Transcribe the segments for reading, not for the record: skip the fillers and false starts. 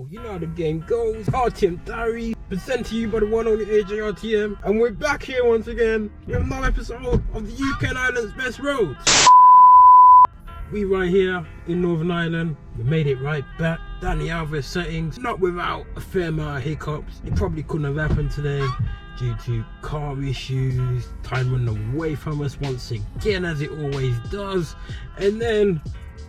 You know how the game goes. RTM Diary, presented to you by the one only AJ RTM, and we're back here once again with another episode of the UK and Ireland's best roads. We right here in Northern Ireland. We made it right back down the Alvarez settings, not without a fair amount of hiccups. It probably couldn't have happened today due to car issues, time running away from us once again, as it always does. And then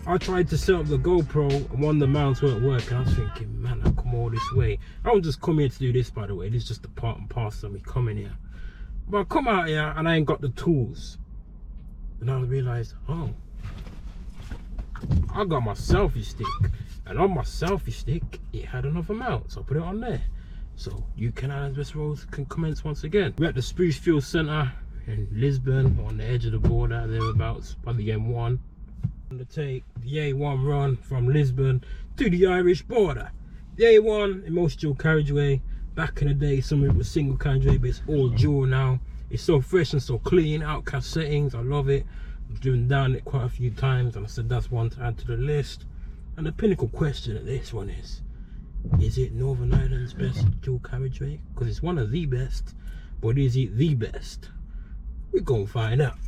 I tried to set up the GoPro and one of the mounts weren't working. I was thinking, man, I've come all this way. I don't just come here to do this, by the way. This is just the part and parcel of me coming here. But I come out here and I ain't got the tools. And I realised, oh, I got my selfie stick. And on my selfie stick, it had another mount. So I put it on there. So UK and Ireland's best roads can commence once again. We're at the Sprucefield Centre in Lisburn, on the edge of the border, thereabouts, by the M1. To take the A1 run from Lisburn to the Irish border. The A1 in most dual carriageway. Back in the day, some of it was single carriageway, but it's all dual now. It's so fresh and so clean. Outcast settings, I love it. I've driven down it quite a few times, and I said that's one to add to the list. And the pinnacle question of this one is it Northern Ireland's best dual carriageway? Because it's one of the best, but is it the best? We're gonna find out.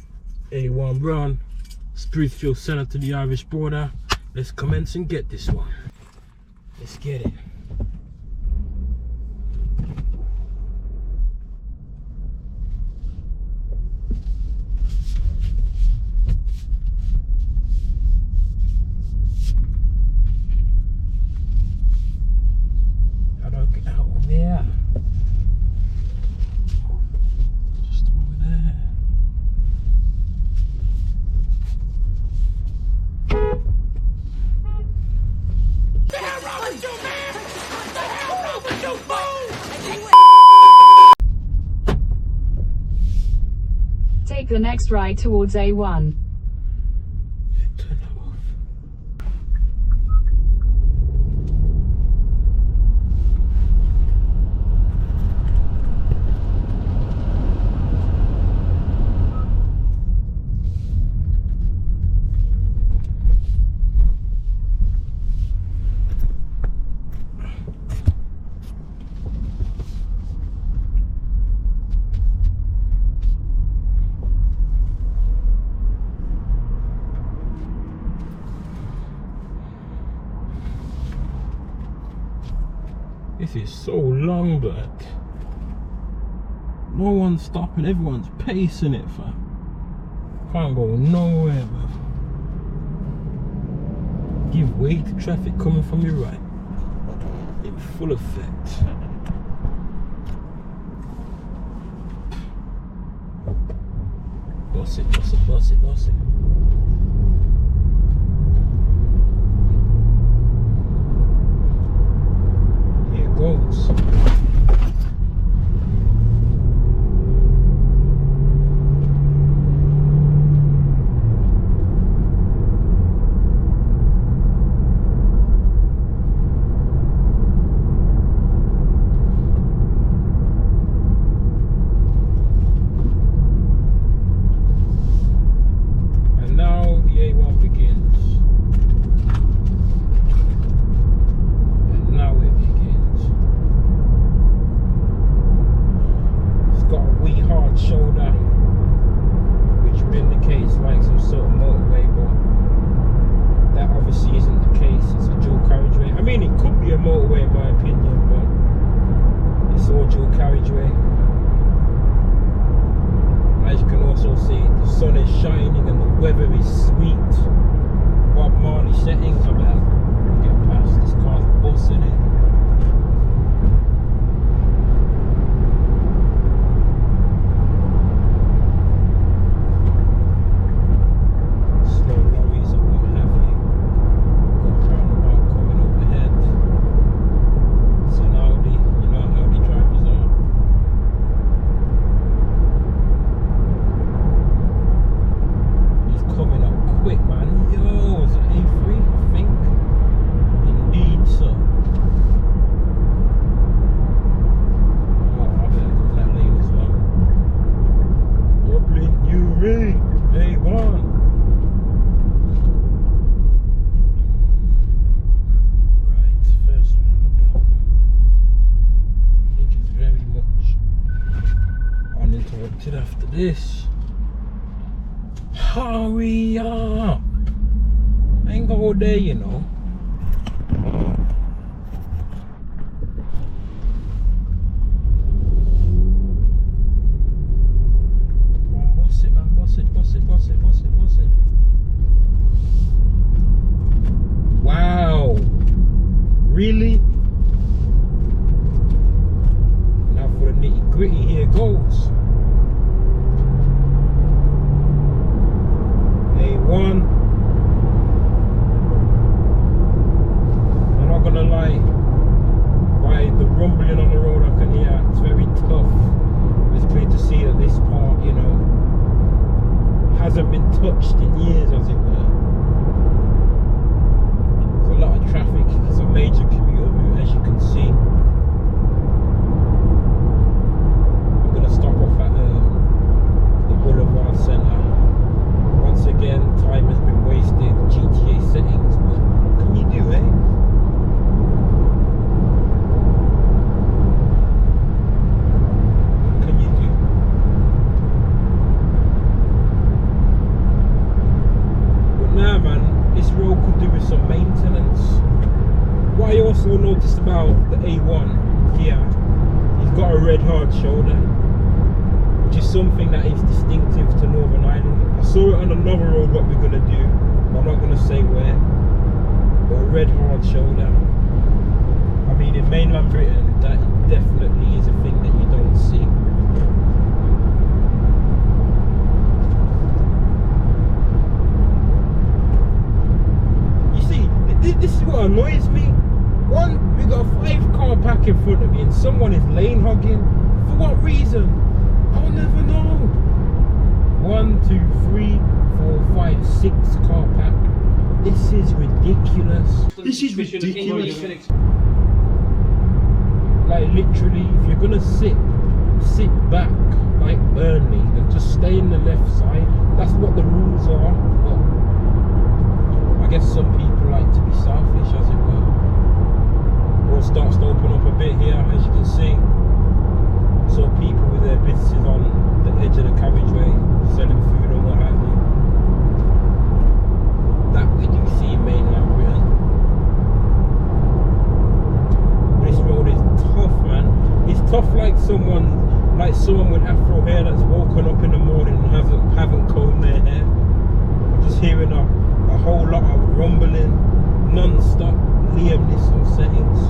A1 run, Sprucefield Centre to the Irish border. Let's commence and get this one. Let's get it. How do I get out of there? Just over there. Take the next right towards A1. Turn that off. This is so long, but no one's stopping, everyone's pacing it, fam. Can't go nowhere, man. Give way to traffic coming from your right in full effect. Boss it, boss it, boss it, boss it. Goes. this. Hurry up. I ain't gonna go there, you know. Come on, boss it, man. Boss it, boss it, boss it, boss it, boss it. Wow. Really? Now for the nitty gritty, here goes. A1. I'm not gonna lie, by the rumbling on the road I can hear, it's very tough. It's clear to see that this part, you know, hasn't been touched in years, as it were. There's a lot of traffic, it's a major commuter route, as you can see. We're gonna stop off at the Boulevard Centre. Once again, time has been wasted, GTA settings, but what can you do, eh? What can you do? But nah, man, this road could do with some maintenance. What I also noticed about the A1 here, he's got a red hard shoulder, which is something that is distinctive to Northern Ireland. I saw it on another road what we're going to do, but I'm not going to say where. But a red hard shoulder. I mean, in mainland Britain, that definitely is a thing that you don't see. You see, this is what annoys me. One, we got a 5-car pack in front of me and someone is lane hogging. For what reason? I'll never know. 1, 2, 3, 4, 5, 6 car pack. This is ridiculous. This is ridiculous. Like literally, if you're gonna sit back like Burnley, then just stay in the left side. That's what the rules are. But I guess some people like to be selfish, as it were. Road starts to open up a bit here, as you can see. So people with their businesses on the edge of the carriageway, selling food and what have you. That we do see in mainland Britain. This road is tough, man. It's tough like someone with afro hair that's woken up in the morning and haven't combed their hair. I'm just hearing a whole lot of rumbling, non-stop Liam Neeson settings.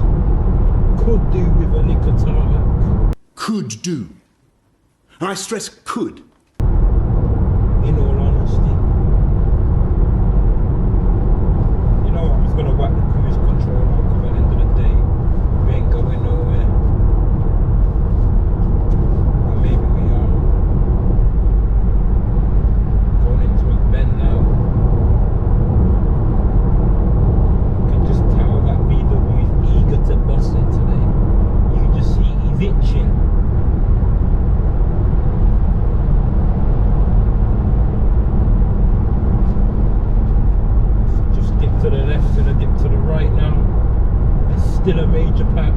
Could do with a lick of tarmac. Could do. I stress could. In all honesty. You know what, I'm just gonna whack the cruise control on, because at the end of the day, we ain't going nowhere. Or maybe we are. Going into a bend now. You can just tell that VW is eager to bust it today. You can just see he's itching. To the left and a dip to the right now. It's still a major pack.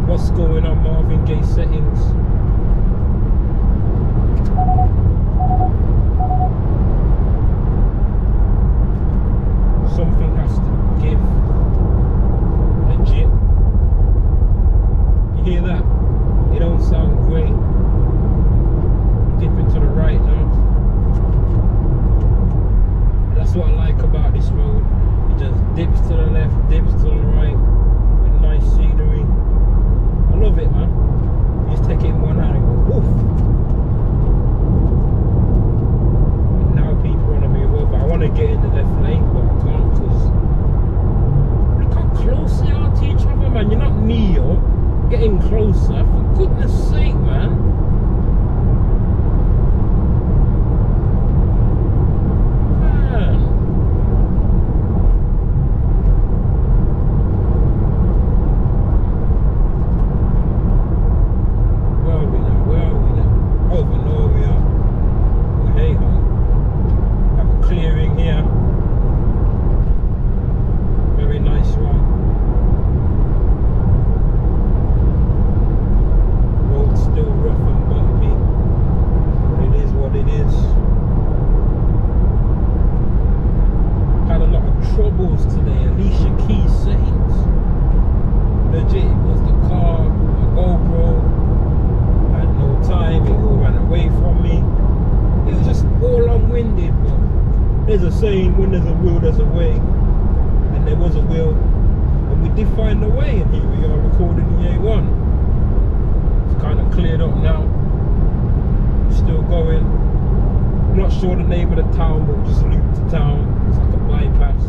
What's going on, Marvin Gaye settings? Something has to give. Legit. You hear that? It don't sound great. Dipping to the right now. That's what I like about this road. It just dips to the left, dips to the right, with nice scenery. I love it, man. You just take it in one hand and go, woof. And now people want to move over. I want to get in the left lane, but I can't, because look how close they are to each other, man. You're not Neo getting closer. For goodness sake, man. troubles today, Alicia Keys Saints. Legit, it was the car, my GoPro, had no time, it all ran away from me. It was just all long-winded, but there's a saying, when there's a will, there's a way. And there was a will, and we did find a way, and here we are recording the A1. It's kind of cleared up now. Still going. I'm not sure the name of the town, but we just looped the town. It's like a bypass.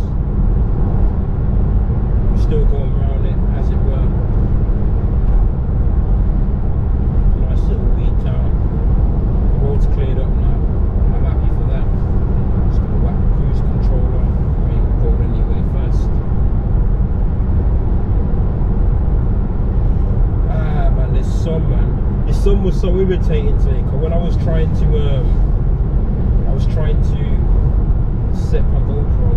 We're still going around it, as it were. Nice little wee town. The road's cleared up now. I'm happy for that. Just gonna whack the cruise control on. I ain't going anywhere first. Ah man, this sun, man. This sun was so irritating today, because when I was trying to set my GoPro.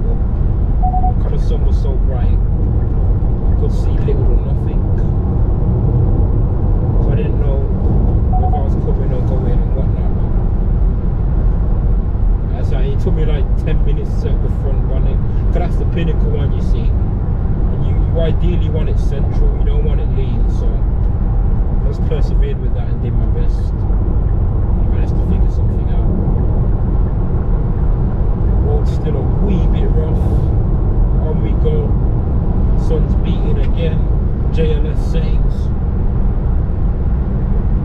But because the sun was so bright, I could see little or nothing. So I didn't know whether I was coming or going and whatnot. So it took me like 10 minutes to set the front bonnet, because that's the pinnacle one, you see. And you ideally want it central, you don't want it lean, so I just persevered with that and did my best. I managed to figure something out. Road's still a wee bit rough. On we go. Sun's beating again. JLS sayings.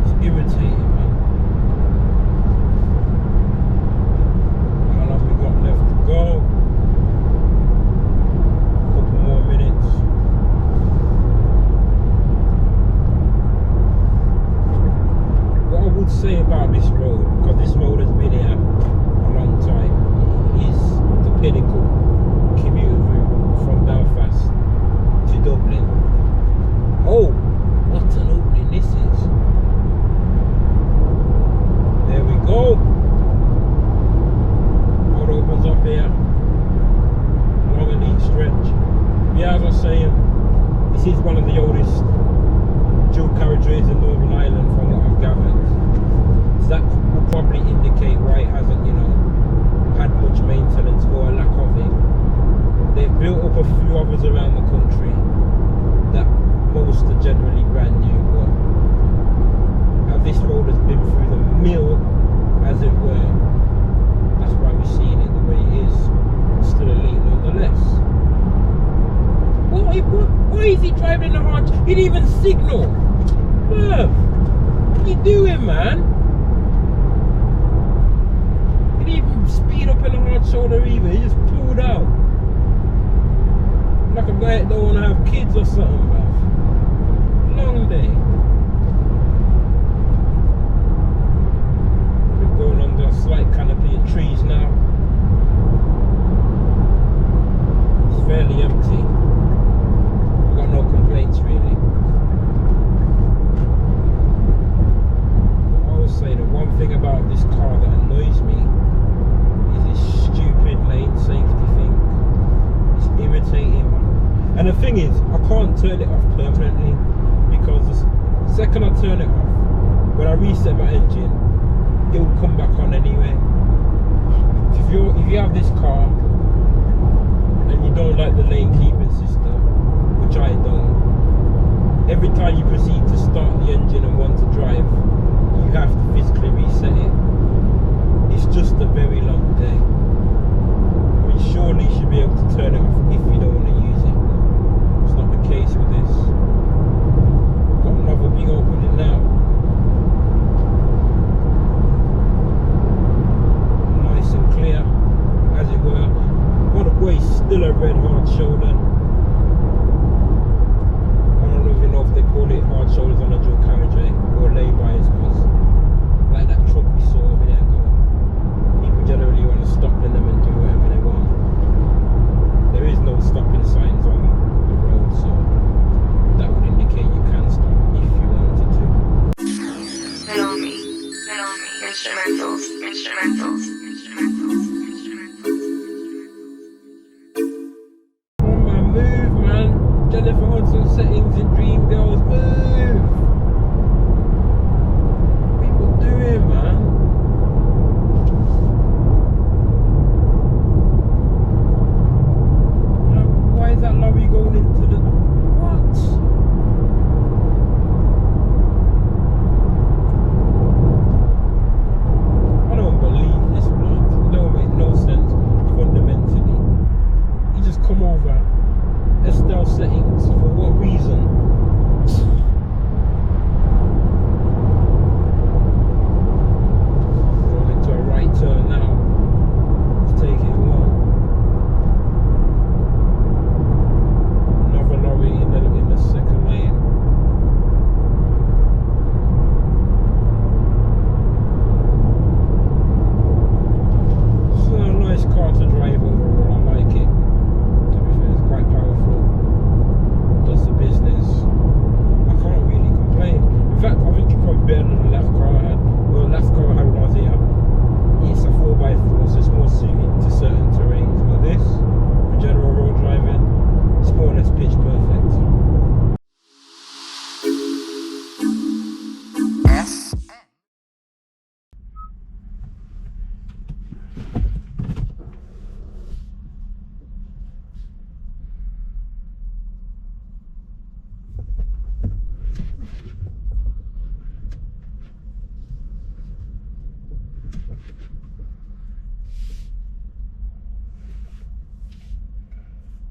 It's irritating, man. How long we got left to go? A couple more minutes. What I would say about this road, because this road has been here a long time, is the pinnacle commuter route from Belfast to Dublin. Oh, what an opening this is. There we go. Road opens up here. Long and neat stretch. Yeah, as I was saying, this is one of the oldest dual carriageways in Northern Ireland from what I've gathered. So that will probably indicate why it hasn't, had much maintenance or a lack of it. They've built up a few others around the country that most are generally brand new, but as this road has been through the mill, as it were, that's why we're seeing it the way it is. It's still elite nonetheless. Why is he driving the hard? He didn't even signal. Merv, what are you doing, man? He didn't even speed up in the hard shoulder either. He just pulled out. Like a guy that don't want to have kids or something, man. Long day. We're going under a slight canopy of trees now. It's fairly empty. I've got no complaints really. I will say the one thing about this car that annoys me is this stupid lane safety thing. It's irritating. And the thing is, I can't turn it off permanently, because the second I turn it off, when I reset my engine, it will come back on anyway. If you have this car and you don't like the lane keeping system, which I don't, every time you proceed to start the engine and want to drive, you have to physically reset it. It's just a very long day. I mean, surely you should be able to turn it off if you don't want to use it. It's not the case with this. Got another big opening now. Nice and clear, as it were. What a waste, still a red hard shoulder. I don't even know if they call it hard shoulders on a dual carriageway or lay-bys, because like that truck we saw a minute ago, people generally want to stop in them and do whatever they want. There is no stopping signs on the road, so that would indicate you can stop if you wanted to. Follow me, instrumentals. On my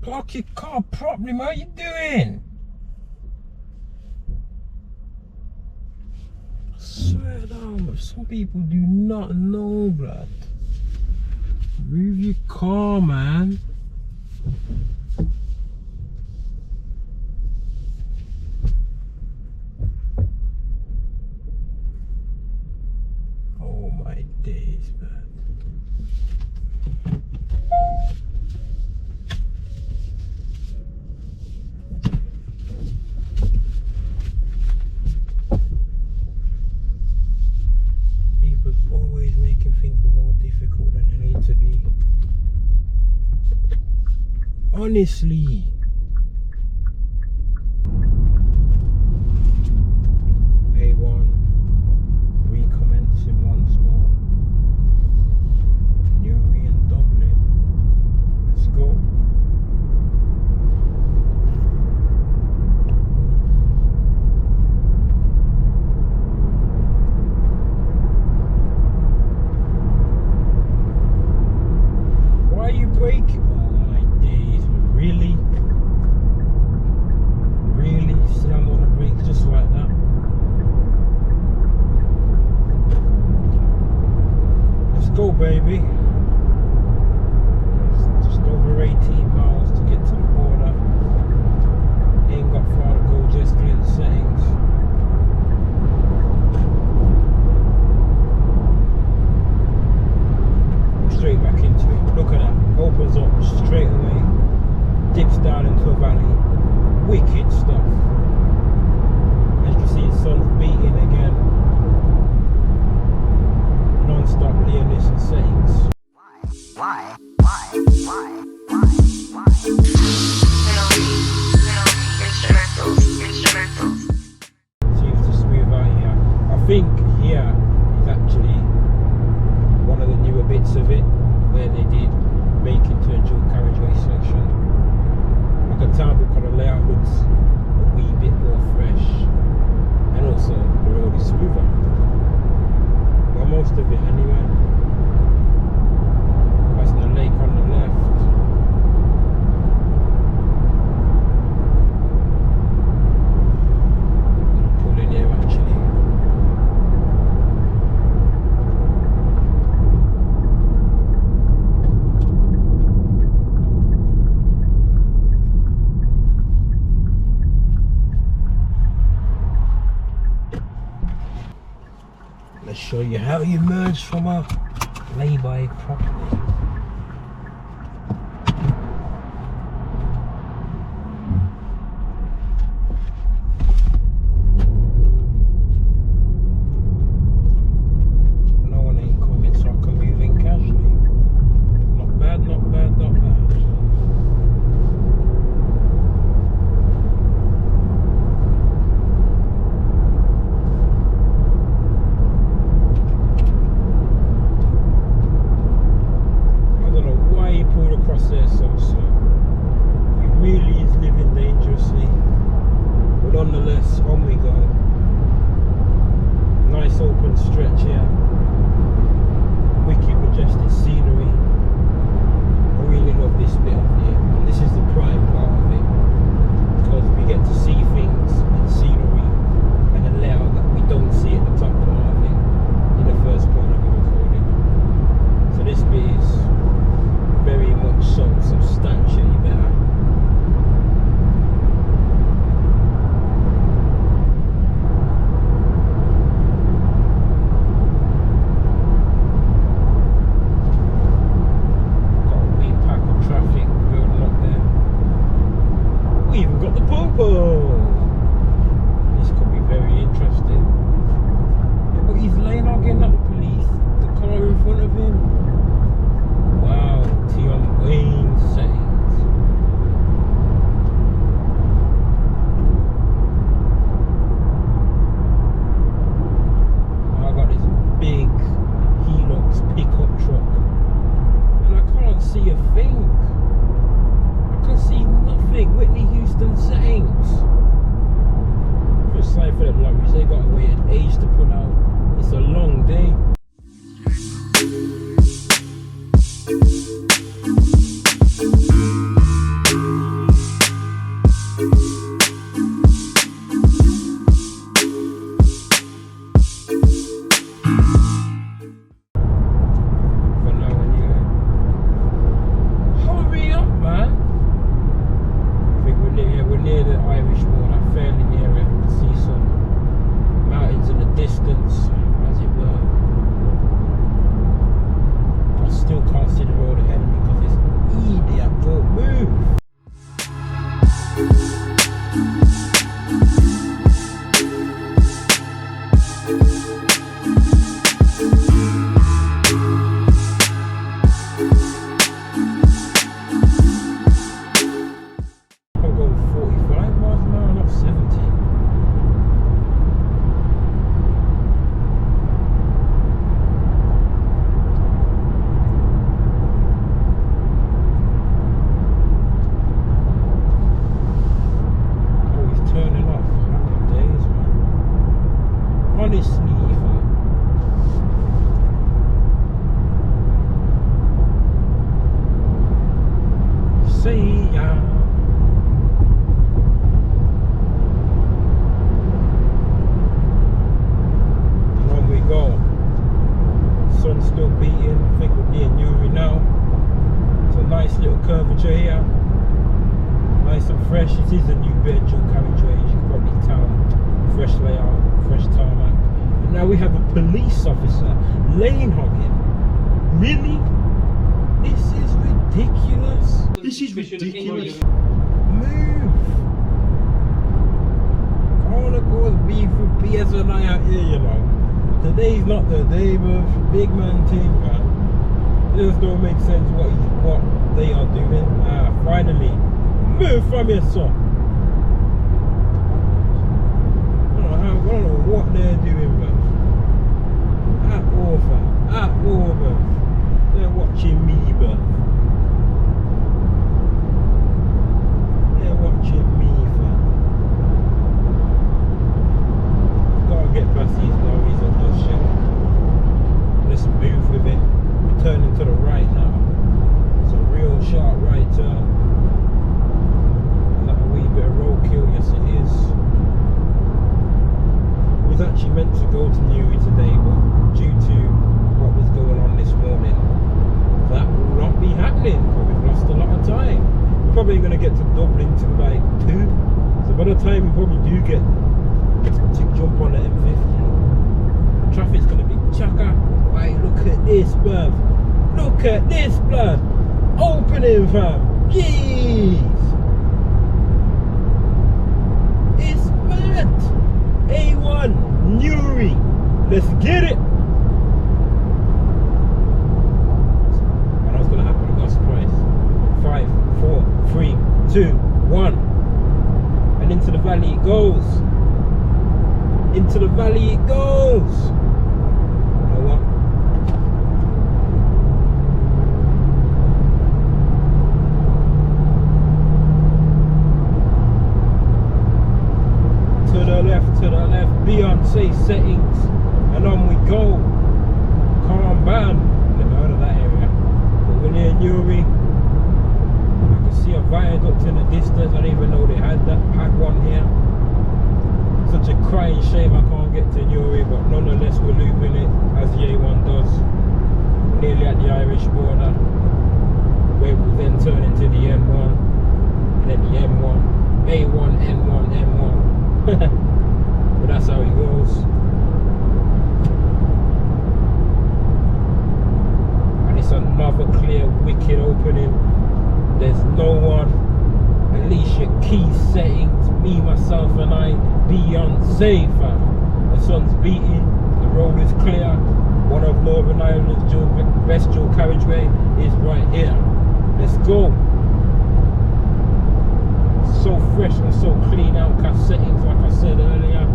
Park your car properly, man. What are you doing? I swear down, some people do not know, blood. Move your car, man. Oh my days, man. Always making things more difficult than they need to be. Honestly. A1 recommencing once more. Newry and Dublin. Let's go. Break. Oh my days, really? Really? Slam on the brakes just like that? Let's go, baby. It's just over 18 miles to get to the border. Ain't got far to go, just clear the settings. Straight back into it. Look at that. Opens up straight away, dips down into a valley. Wicked stuff. As you can see, the sun's beating again. Non-stop Leonis settings. Why? Instrumentals. Seems to smooth out here. I think here is actually one of the newer bits of it where they did make into a dual carriageway section. I can tell the kind of layout looks a wee bit more fresh, and also the road is smoother. Well, most of it anyway. Passing the lake on the left. I'm gonna pull in here actually. Let's show you how you merge from a lay-by properly. No one ain't coming, so I can move in casually. Not bad, not bad, not bad. Across there so slow. He really is living dangerously, but nonetheless, on we go. Nice open stretch here. Wicked majestic scenery. I really love this bit of here, and this is the prime part of it, because we get to see things and scenery and a layout that we don't see at the top part of it in the first part that we recorded. So this bit is very much so substantially better. Got a wee pack of traffic building up there. We even got the popo. This could be very interesting. Yeah, but he's laying out getting at the police. The car in front of him. Wow, Tion Wayne settings. I got this big Helix pickup truck, and I can't see a thing. I can see nothing. Whitney Houston settings. Just like for them lorries, they got to wait an age to pull out. It's a long day. say ya. And on we go. Sun's still beating. I think we're near Newry now. It's a nice little curvature here. Nice and fresh. It is a new bit of dual carriageway, as you can probably tell. Fresh layout, fresh tarmac. And now we have a police officer lane hogging. Really? This is ridiculous. This is ridiculous. Move. I wanna go with B for PSNI out here, you know. Today's not the day, but big man thing, man. It just don't make sense what they are doing. Finally, move from your son. I don't know what they're doing, man. At all, fam. At all, man. They're watching me, man. They're watching me, fam. Gotta get past these lorries and just shit. Let's move with it. We're turning to the right now. It's a real sharp right turn. Is that a wee bit of roadkill? Yes, it is. We was actually meant to go to Newry today, but due to what was going on this morning, that will not be happening. We've lost a lot of time. We're probably going to get to Dublin to like 2. So by the time we probably do get to jump on the M50, the traffic's going to be chaka. Right, look at this, bruv. Look at this, bruv. Opening, fam. Jeez. It's mad. A1, Newry. Let's get it. What's going to happen? I got a surprise. 5, 4, 3, 2, 1. And into the valley it goes. Into the valley it goes. You know what? To the left, Beyonce settings, and on we go. Calm down. Never heard of that area. But we're near Newry. I can see a viaduct in the distance. I didn't even know they had one here. Such a crying shame I can't get to Newry, but nonetheless we're looping it as the A1 does. Nearly at the Irish border, where we'll then turn into the N1, and then the M1, A1, N1, M1. But that's how it goes. And it's another clear, wicked opening. There's no one. Alicia Keys settings, me, myself and I, Beyonce, fam. The sun's beating, the road is clear. One of Northern Ireland's best dual carriageway is right here. Let's go. So fresh and so clean outcast settings, like I said earlier.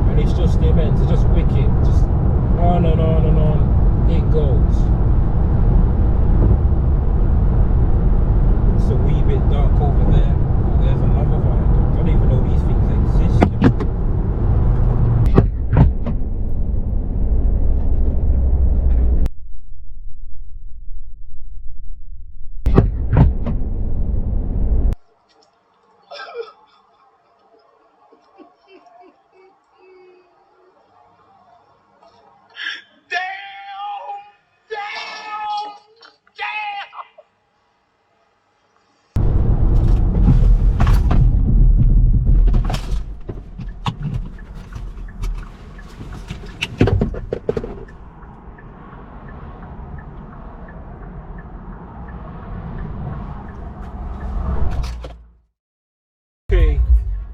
And it's just immense, it's just wicked. Just on and on and on it goes. It's a wee bit dark over there. Oh, there's another viaduct. I don't even know these things exist.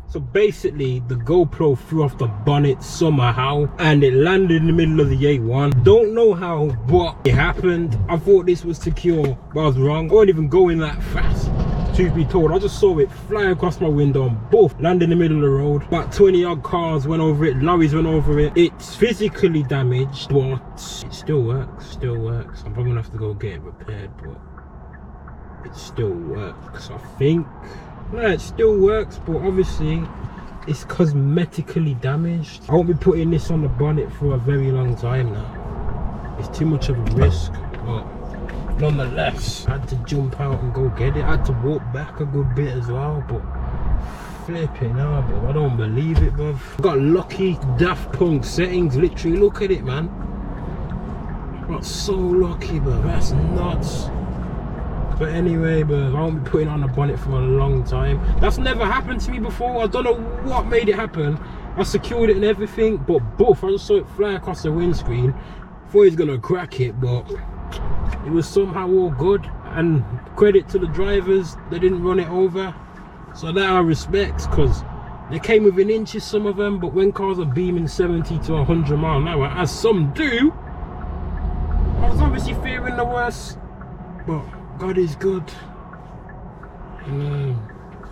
So basically the GoPro flew off the bonnet somehow and it landed in the middle of the A1. Don't know how, but it happened. I thought this was secure, but I was wrong. I wasn't even going that fast, truth be told. I just saw it fly across my window and both landed in the middle of the road. About 20 odd cars went over it, lorries went over it. It's physically damaged, but it still works, I'm probably gonna have to go get it repaired, but it still works, I think. No, it still works, but obviously it's cosmetically damaged. I won't be putting this on the bonnet for a very long time now. It's too much of a risk. but nonetheless, I had to jump out and go get it. I had to walk back a good bit as well, but flipping hell, bro, I don't believe it, bro. I got lucky. Daft Punk settings, literally, look at it, man. I got so lucky, bro, that's nuts. But anyway, bro, I won't be putting on a bonnet for a long time. That's never happened to me before. I don't know what made it happen. I secured it and everything, but both, I just saw it fly across the windscreen. Thought he was gonna crack it, but it was somehow all good. And credit to the drivers, they didn't run it over. So that I respect, because they came within inches, some of them, but when cars are beaming 70 to 100 miles an hour, as some do, I was obviously fearing the worst, but God is good. And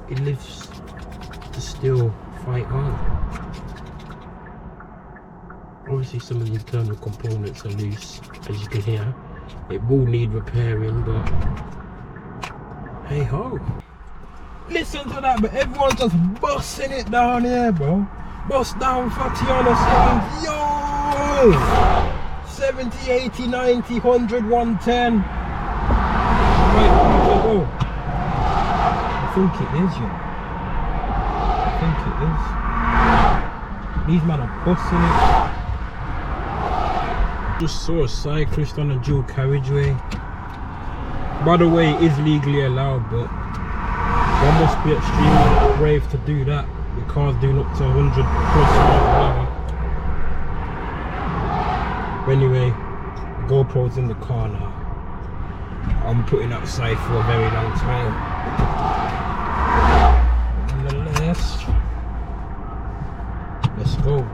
He lives to still fight on. Obviously some of the internal components are loose, as you can hear. It will need repairing, but hey ho. Listen to that, but everyone's just busting it down here, bro. Bust down 40 on the settings. Yo! 70, 80, 90, 100, 110. Right, let's go. I think it is, yo. I think it is. These men are busting it. Just saw a cyclist on a dual carriageway. By the way, it is legally allowed, but one must be extremely brave to do that. The car's doing up to 100 plus miles an hour. But anyway, the GoPro's in the car now. I'm putting outside for a very long time. Nonetheless, let's go.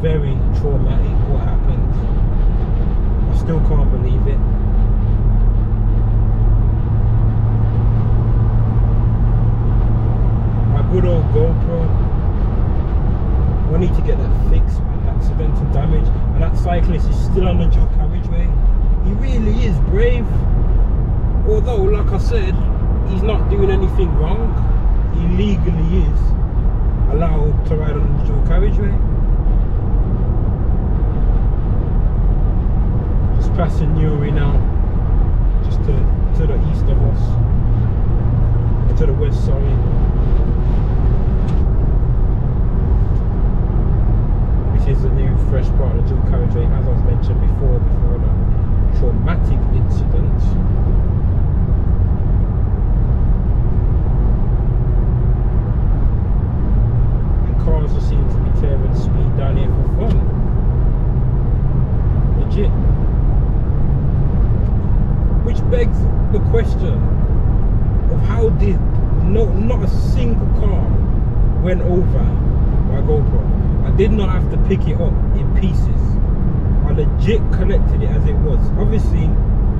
Very traumatic what happened. I still can't believe it. My good old GoPro, we need to get that fixed, man. Accidental damage, and that cyclist is still on the dual carriageway. He really is brave, although like I said, he's not doing anything wrong. He legally is allowed to ride on the dual carriageway. Passing Newry now, just to the east of us, to the west, sorry. This is a new fresh part of the dual carriageway, as I was mentioned before the traumatic incident. And cars just seem to be tearing speed down here for fun. Legit. Which begs the question of how did not a single car went over my GoPro. I did not have to pick it up in pieces. I legit collected it as it was. Obviously,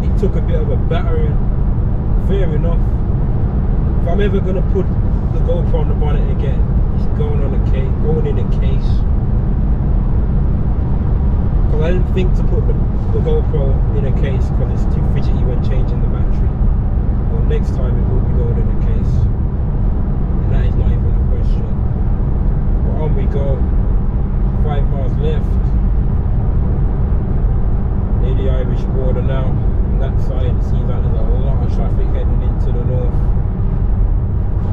it took a bit of a battering. Fair enough. If I'm ever gonna put the GoPro on the bonnet again, it's going in a case. Because I didn't think to put the GoPro in a case because it's too fidgety when changing the battery. Well, next time it will be going in a case, and that is not even a question. But on we go. 5 miles left. Near the Irish border now. On that side, it seems like there's a lot of traffic heading into the north.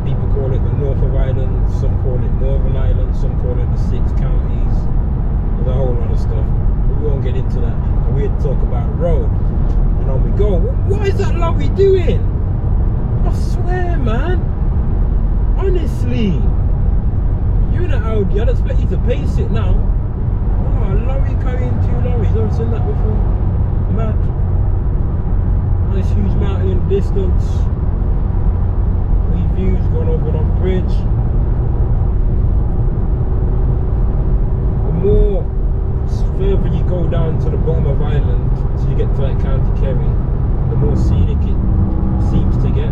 People call it the North of Ireland, some call it Northern Ireland, some call it the 6 counties. There's a whole lot of stuff. We won't get into that. We're to talk about road. And on we go. What is that lorry doing? I swear, man. Honestly. You're in an Audi. I'd expect you to pace it now. Oh, a lorry carrying 2 lorries. Never seen that before. Mad. Nice huge mountain in the distance. Wee views going over on bridge. The more further you go down to the bottom of Ireland, so you get to like County Kerry, the more scenic it seems to get.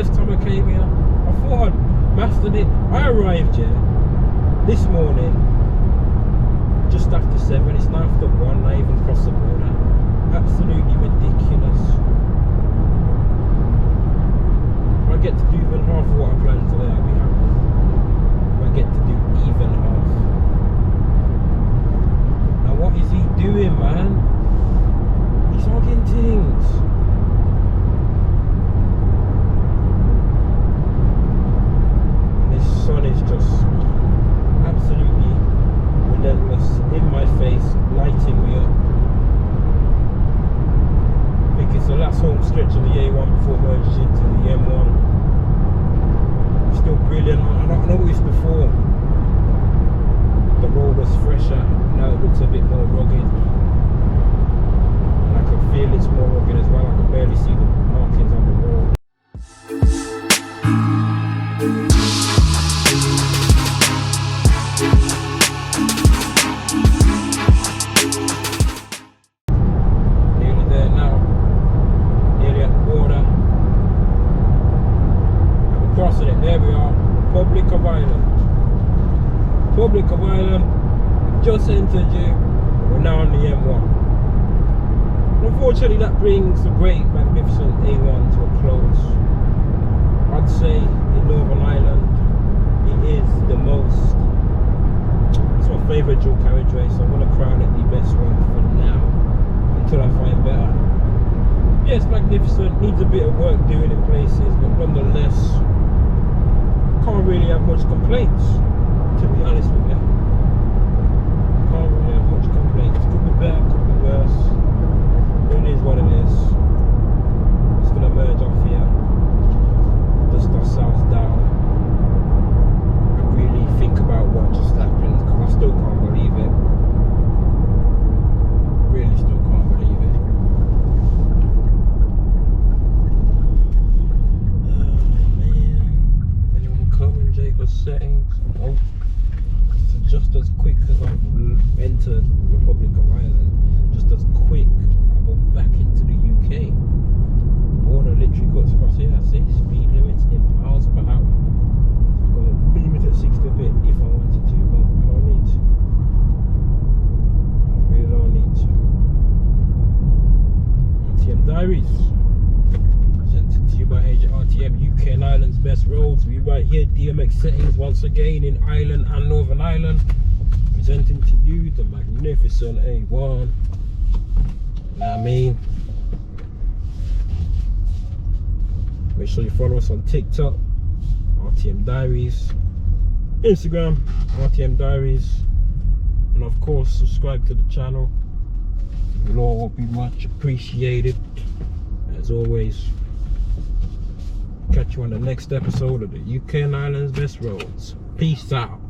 first time I came here. I thought I'd mastered it. I arrived here this morning just after 7. It's now after 1. I even crossed the border. Absolutely ridiculous. If I get to do even half of what I planned today, I'll be happy. If I get to do even half. Now what is he doing, man? He's hogging things. And this sun is just absolutely relentless in my face, lighting me up. I think it's the last home stretch of the A1 before it merges into the M1. Still brilliant. I noticed before the road was fresher, now it looks a bit more rugged. And I can feel it's more rugged as well. I can barely see the markings on the road. Nearly there now. Nearly at the border. And we're crossing it. There we are. Republic of Ireland. Republic of Ireland. Just entered here. We're now on the M1. Unfortunately, that brings the great, magnificent A1 to a close. I'd say in Northern Ireland, it is the most. It's my favourite dual carriageway, so I'm going to crown it the best one for now until I find better. Yeah, it's magnificent. Needs a bit of work doing in places, but nonetheless, can't really have much complaints. To be honest with you, can't really have much complaints. Could be better, could be worse. It is what it is. Just gonna merge off here, dust ourselves down, and really think about what just happened, because I still can't believe it. Really still can't believe it. Oh man. Anyone coming, Jacob's settings? Oh. So just as quick as I've entered Republic of Ireland, just as quick I go back into the UK. Border literally cuts across here. See, speed limits in miles per hour. I'm going to beam it at 60 a bit if I wanted to, but I don't need to. I really don't need to. RTM Diaries. Presented to you by Agent RTM, UK and Ireland's best roads. We right here, DMX settings once again in Ireland and Northern Ireland. Presenting to you the magnificent A1. You know what I mean? Make sure you follow us on TikTok, RTM Diaries, Instagram, RTM Diaries, and of course subscribe to the channel. It will all be much appreciated. As always, catch you on the next episode of the UK and Ireland's best roads. Peace out.